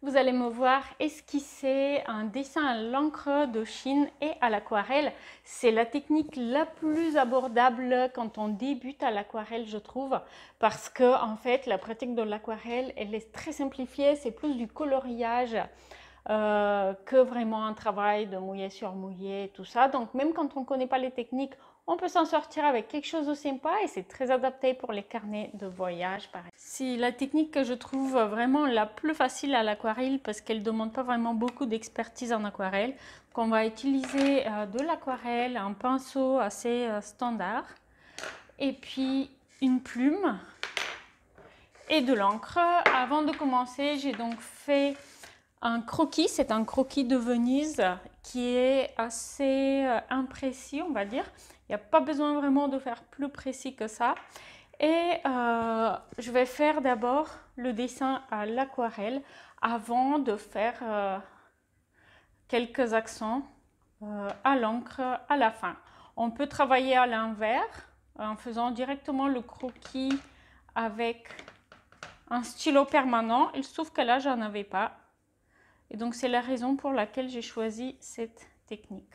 Vous allez me voir esquisser un dessin à l'encre de Chine et à l'aquarelle. C'est la technique la plus abordable quand on débute à l'aquarelle, je trouve, parce que en fait, la pratique de l'aquarelle, elle est très simplifiée. C'est plus du coloriage que vraiment un travail de mouillé sur mouillé, tout ça. Donc même quand on ne connaît pas les techniques, on peut s'en sortir avec quelque chose de sympa et c'est très adapté pour les carnets de voyage, pareil. C'est la technique que je trouve vraiment la plus facile à l'aquarelle parce qu'elle ne demande pas vraiment beaucoup d'expertise en aquarelle. Donc on va utiliser de l'aquarelle, un pinceau assez standard et puis une plume et de l'encre. Avant de commencer, j'ai donc fait un croquis, c'est un croquis de Venise qui est assez imprécis, on va dire. Il n'y a pas besoin vraiment de faire plus précis que ça. Et je vais faire d'abord le dessin à l'aquarelle avant de faire quelques accents à l'encre à la fin. On peut travailler à l'inverse en faisant directement le croquis avec un stylo permanent. Il se trouve que là, j'en avais pas. Et donc, c'est la raison pour laquelle j'ai choisi cette technique.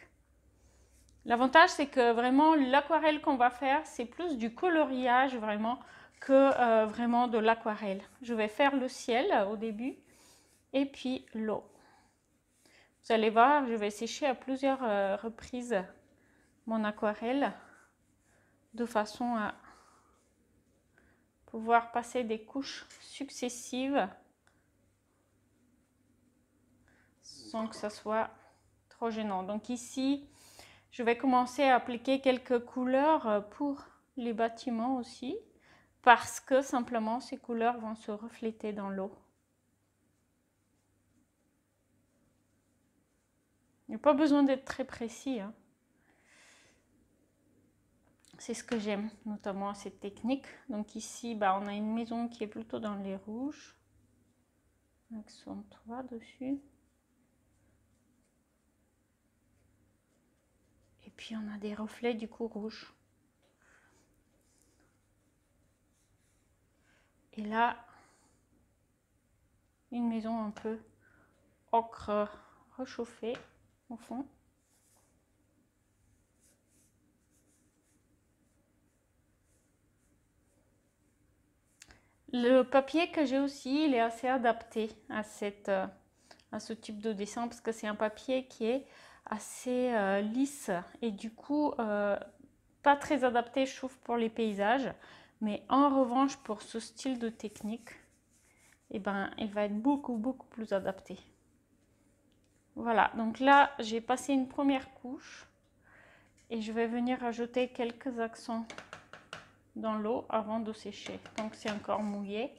L'avantage, c'est que vraiment, l'aquarelle qu'on va faire, c'est plus du coloriage vraiment que vraiment de l'aquarelle. Je vais faire le ciel au début et puis l'eau. Vous allez voir, je vais sécher à plusieurs reprises mon aquarelle de façon à pouvoir passer des couches successives sans que ça soit trop gênant. Donc ici, je vais commencer à appliquer quelques couleurs pour les bâtiments aussi, parce que simplement ces couleurs vont se refléter dans l'eau. Il n'y a pas besoin d'être très précis, hein. C'est ce que j'aime, notamment cette technique. Donc ici, on a une maison qui est plutôt dans les rouges. Accent 3 dessus. Et puis on a des reflets du coup rouges. Et là, une maison un peu ocre réchauffée au fond. Le papier que j'ai aussi, il est assez adapté à ce type de dessin parce que c'est un papier qui est assez lisse et du coup pas très adapté, je trouve, pour les paysages. Mais en revanche, pour ce style de technique, il va être beaucoup plus adapté. Voilà, donc là, j'ai passé une première couche et je vais venir ajouter quelques accents dans l'eau avant de sécher. Donc c'est encore mouillé.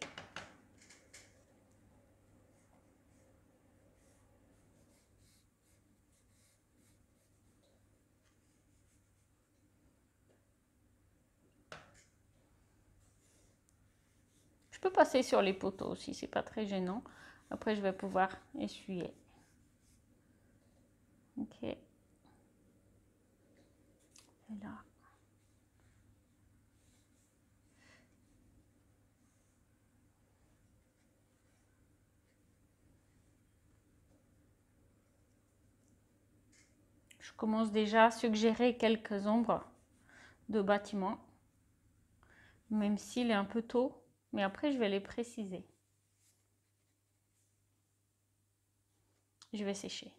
Je peux passer sur les poteaux aussi, c'est pas très gênant. Après, je vais pouvoir essuyer. Ok. Et là. Je commence déjà à suggérer quelques ombres de bâtiments, même s'il est un peu tôt, mais après je vais les préciser. Je vais sécher.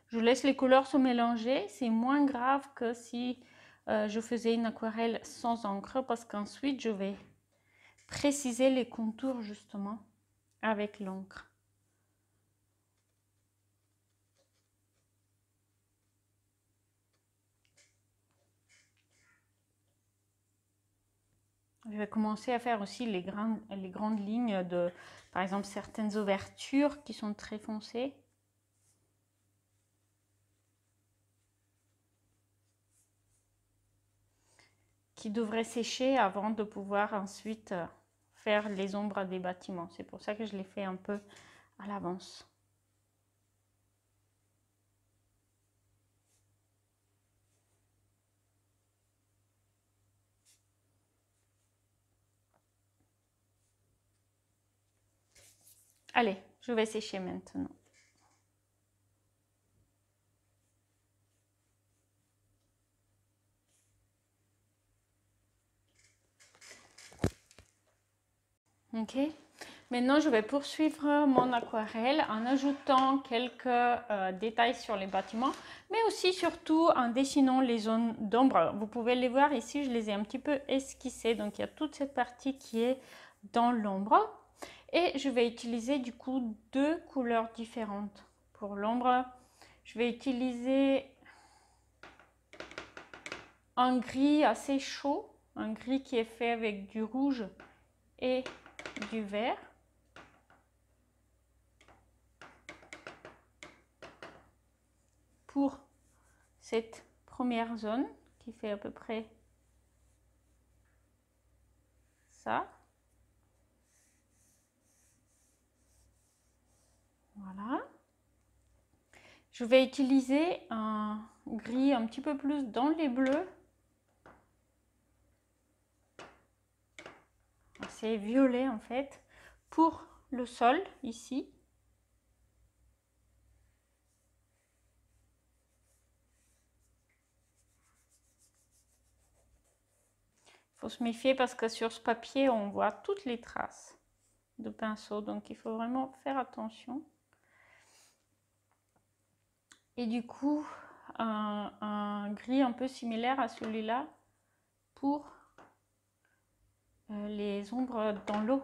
Je laisse les couleurs se mélanger, c'est moins grave que si je faisais une aquarelle sans encre parce qu'ensuite je vais préciser les contours justement avec l'encre. Je vais commencer à faire aussi les grandes lignes de, par exemple, certaines ouvertures qui sont très foncées. Qui devraient sécher avant de pouvoir ensuite faire les ombres des bâtiments. C'est pour ça que je les fais un peu à l'avance. Allez, je vais sécher maintenant. Ok. Maintenant, je vais poursuivre mon aquarelle en ajoutant quelques détails sur les bâtiments, mais aussi surtout en dessinant les zones d'ombre. Vous pouvez les voir ici, je les ai un petit peu esquissées. Donc, il y a toute cette partie qui est dans l'ombre. Et je vais utiliser du coup deux couleurs différentes. Pour l'ombre, je vais utiliser un gris assez chaud, un gris qui est fait avec du rouge et du vert. Pour cette première zone qui fait à peu près ça. Voilà. Je vais utiliser un gris un petit peu plus dans les bleus. C'est violet en fait. Pour le sol ici. Il faut se méfier parce que sur ce papier, on voit toutes les traces de pinceau. Donc, il faut vraiment faire attention. Et du coup, un gris un peu similaire à celui-là pour les ombres dans l'eau.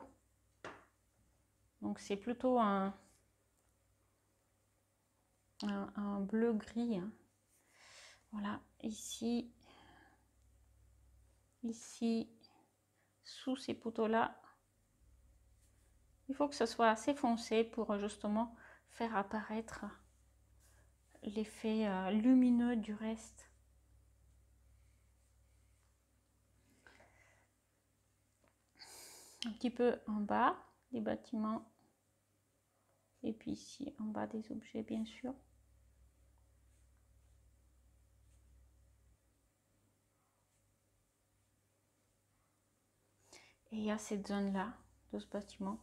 Donc, c'est plutôt un bleu-gris. Hein. Voilà, ici, sous ces poteaux-là. Il faut que ce soit assez foncé pour justement faire apparaître l'effet lumineux du reste. Un petit peu en bas des bâtiments et puis ici en bas des objets bien sûr. Et il y a cette zone-là de ce bâtiment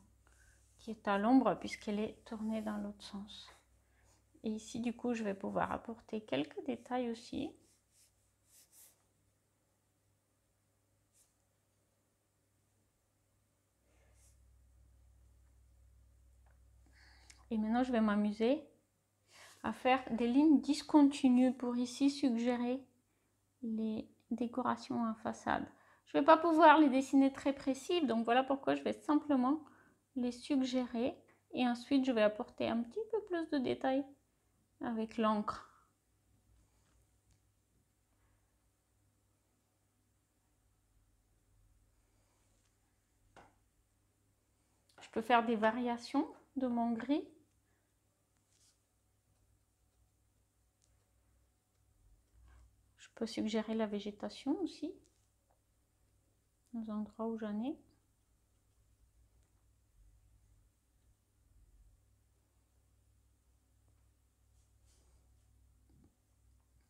qui est à l'ombre puisqu'elle est tournée dans l'autre sens. Et ici du coup je vais pouvoir apporter quelques détails aussi. Et maintenant je vais m'amuser à faire des lignes discontinues pour ici suggérer les décorations en façade. Je ne vais pas pouvoir les dessiner très précis, donc voilà pourquoi je vais simplement les suggérer et ensuite je vais apporter un petit peu plus de détails avec l'encre. Je peux faire des variations de mon gris. Je peux suggérer la végétation aussi, aux endroits où j'en ai.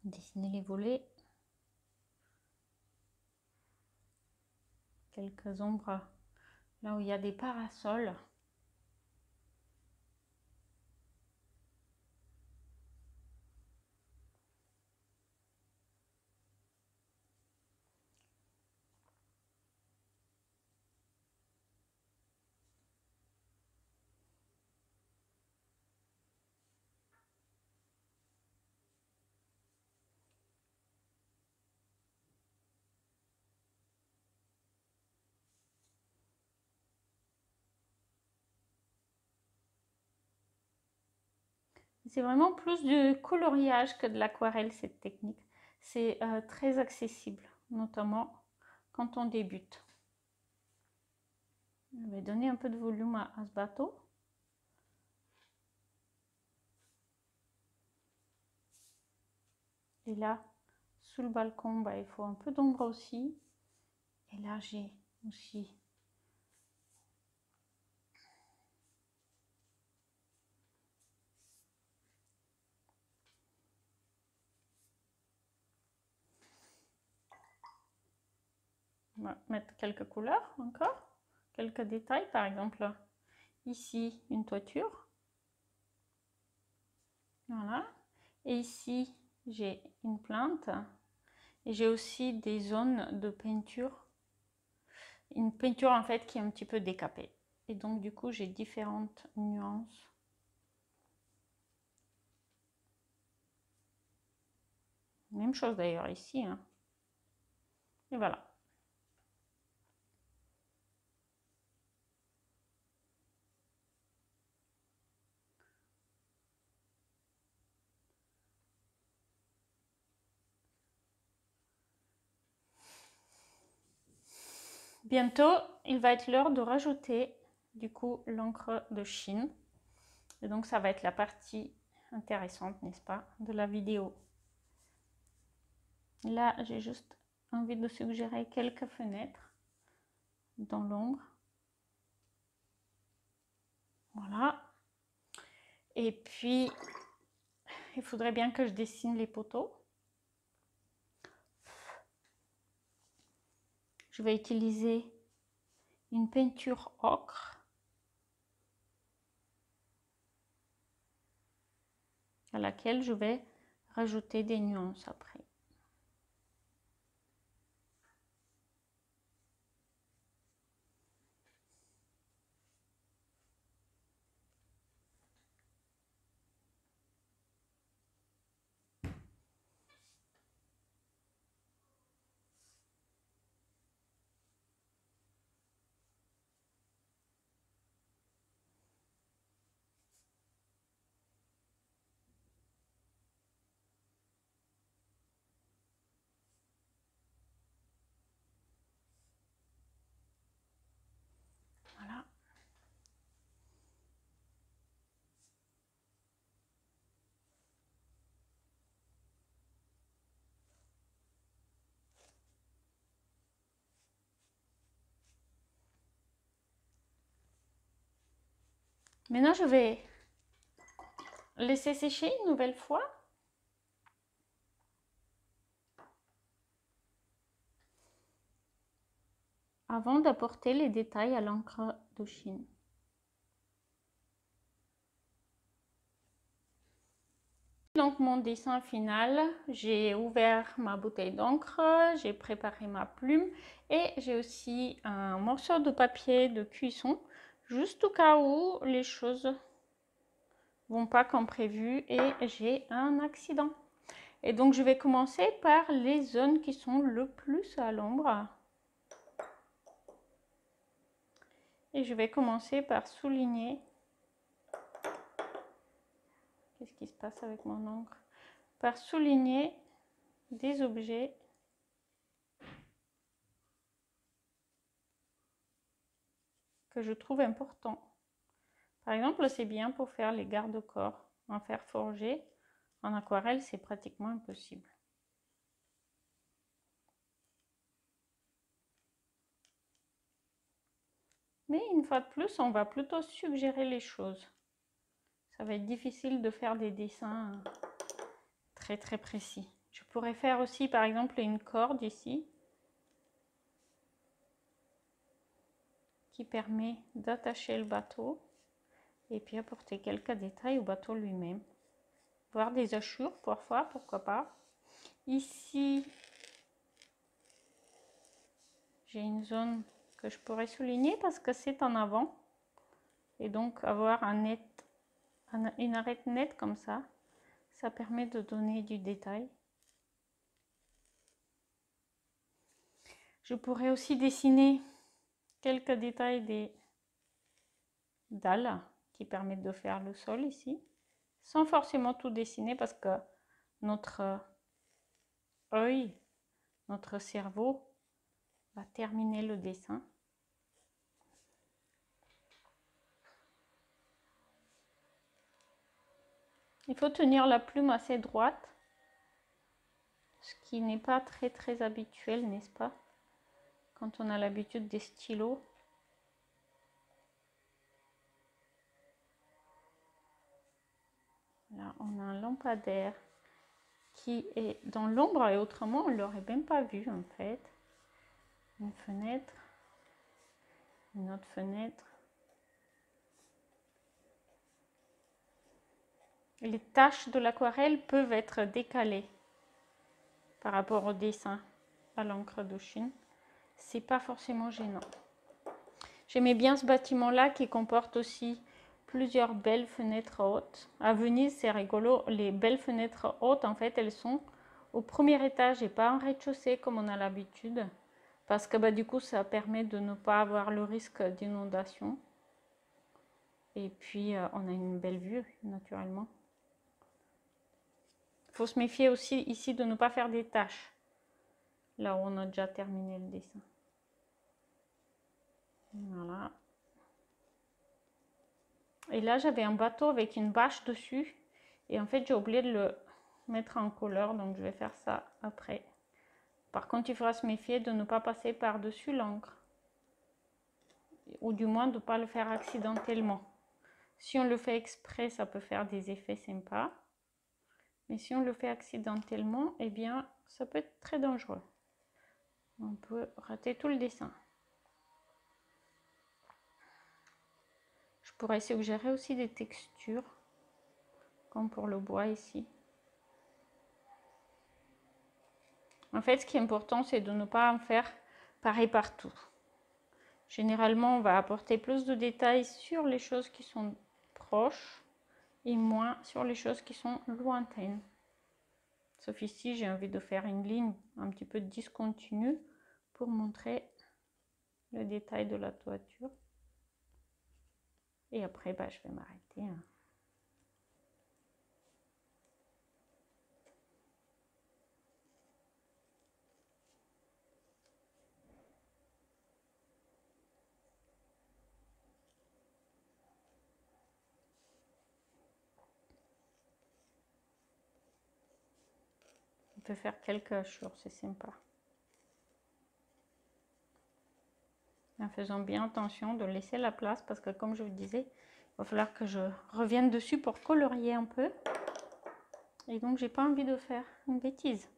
Dessiner les volets. Quelques ombres là où il y a des parasols. C'est vraiment plus du coloriage que de l'aquarelle, cette technique. C'est très accessible, notamment quand on débute. Je vais donner un peu de volume à ce bateau. Et là, sous le balcon, bah, il faut un peu d'ombre aussi. Et là, j'ai aussi on va mettre quelques couleurs encore, quelques détails. Par exemple, ici une toiture. Voilà. Et ici, j'ai une plante. Et j'ai aussi des zones de peinture. Une peinture en fait qui est un petit peu décapée. Et donc du coup, j'ai différentes nuances. Même chose d'ailleurs ici. Hein. Et voilà. Bientôt, il va être l'heure de rajouter du coup l'encre de Chine. Et donc ça va être la partie intéressante, n'est-ce pas, de la vidéo. Là, j'ai juste envie de suggérer quelques fenêtres dans l'ombre. Voilà. Et puis, il faudrait bien que je dessine les poteaux. Je vais utiliser une peinture ocre à laquelle je vais rajouter des nuances après. Voilà. Maintenant, je vais laisser sécher une nouvelle fois. Avant d'apporter les détails à l'encre de Chine. Donc mon dessin final, j'ai ouvert ma bouteille d'encre, j'ai préparé ma plume et j'ai aussi un morceau de papier de cuisson, juste au cas où les choses vont pas comme prévu et j'ai un accident. Et donc je vais commencer par les zones qui sont le plus à l'ombre. Et je vais commencer par souligner. Qu'est-ce qui se passe avec mon encre? Par souligner des objets que je trouve importants. Par exemple, c'est bien pour faire les garde-corps en fer forgé. En aquarelle, c'est pratiquement impossible. Mais une fois de plus, on va plutôt suggérer les choses. Ça va être difficile de faire des dessins très très précis. Je pourrais faire aussi par exemple une corde ici qui permet d'attacher le bateau et puis apporter quelques détails au bateau lui-même. Voir des hachures parfois, pourquoi pas. Ici, j'ai une zone que je pourrais souligner parce que c'est en avant. Et donc avoir une arête nette comme ça permet de donner du détail. Je pourrais aussi dessiner quelques détails des dalles qui permettent de faire le sol ici, sans forcément tout dessiner parce que notre œil, notre cerveau va terminer le dessin. Il faut tenir la plume assez droite, ce qui n'est pas très très habituel, n'est-ce pas, quand on a l'habitude des stylos. Là, on a un lampadaire qui est dans l'ombre et autrement on ne l'aurait même pas vu en fait. Une fenêtre, une autre fenêtre. les taches de l'aquarelle peuvent être décalées par rapport au dessin à l'encre de Chine. C'est pas forcément gênant. J'aimais bien ce bâtiment-là qui comporte aussi plusieurs belles fenêtres hautes. À Venise, c'est rigolo, les belles fenêtres hautes, en fait, elles sont au premier étage et pas en rez-de-chaussée comme on a l'habitude. Parce que du coup, ça permet de ne pas avoir le risque d'inondation. Et puis, on a une belle vue, naturellement. Il faut se méfier aussi ici de ne pas faire des taches. Là où on a déjà terminé le dessin. Voilà. Et là, j'avais un bateau avec une bâche dessus. Et en fait, j'ai oublié de le mettre en couleur. Donc, je vais faire ça après. Par contre, il faudra se méfier de ne pas passer par-dessus l'encre. Ou du moins, de ne pas le faire accidentellement. Si on le fait exprès, ça peut faire des effets sympas. Mais si on le fait accidentellement, eh bien, ça peut être très dangereux. On peut rater tout le dessin. Je pourrais suggérer aussi des textures, comme pour le bois ici. En fait, ce qui est important, c'est de ne pas en faire pareil partout. Généralement, on va apporter plus de détails sur les choses qui sont proches et moins sur les choses qui sont lointaines. Sauf ici, j'ai envie de faire une ligne un petit peu discontinue pour montrer le détail de la toiture. Et après, je vais m'arrêter. On peut faire quelques hachures, c'est sympa. En faisant bien attention de laisser la place parce que comme je vous disais, il va falloir que je revienne dessus pour colorier un peu. Et donc, j'ai pas envie de faire une bêtise.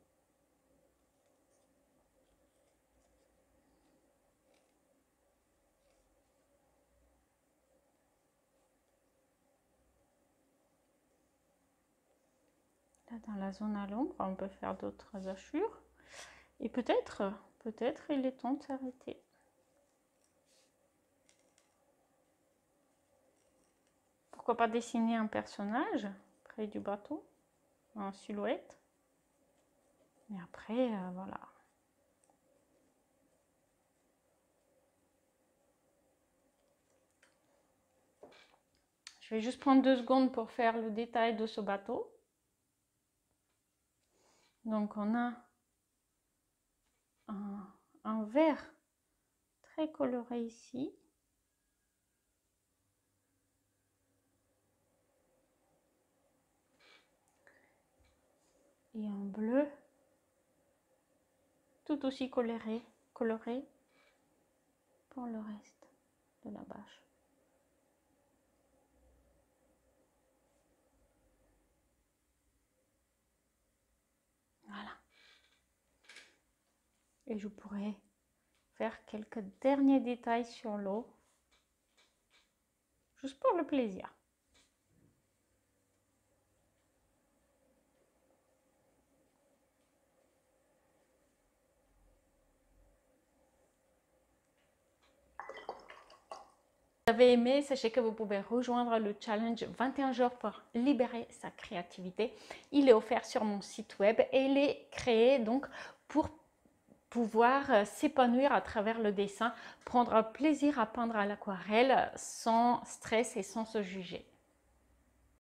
Là, dans la zone à l'ombre, on peut faire d'autres hachures. Et peut-être il est temps de s'arrêter. Pourquoi pas dessiner un personnage près du bateau, en silhouette. Et après, voilà. Je vais juste prendre 2 secondes pour faire le détail de ce bateau. Donc, on a un vert très coloré ici. Et un bleu tout aussi coloré pour le reste de la bâche. Voilà. Et je pourrais faire quelques derniers détails sur l'eau, juste pour le plaisir. Si vous avez aimé, sachez que vous pouvez rejoindre le challenge 21 jours pour libérer sa créativité. Il est offert sur mon site web et il est créé donc pour pouvoir s'épanouir à travers le dessin, prendre plaisir à peindre à l'aquarelle sans stress et sans se juger.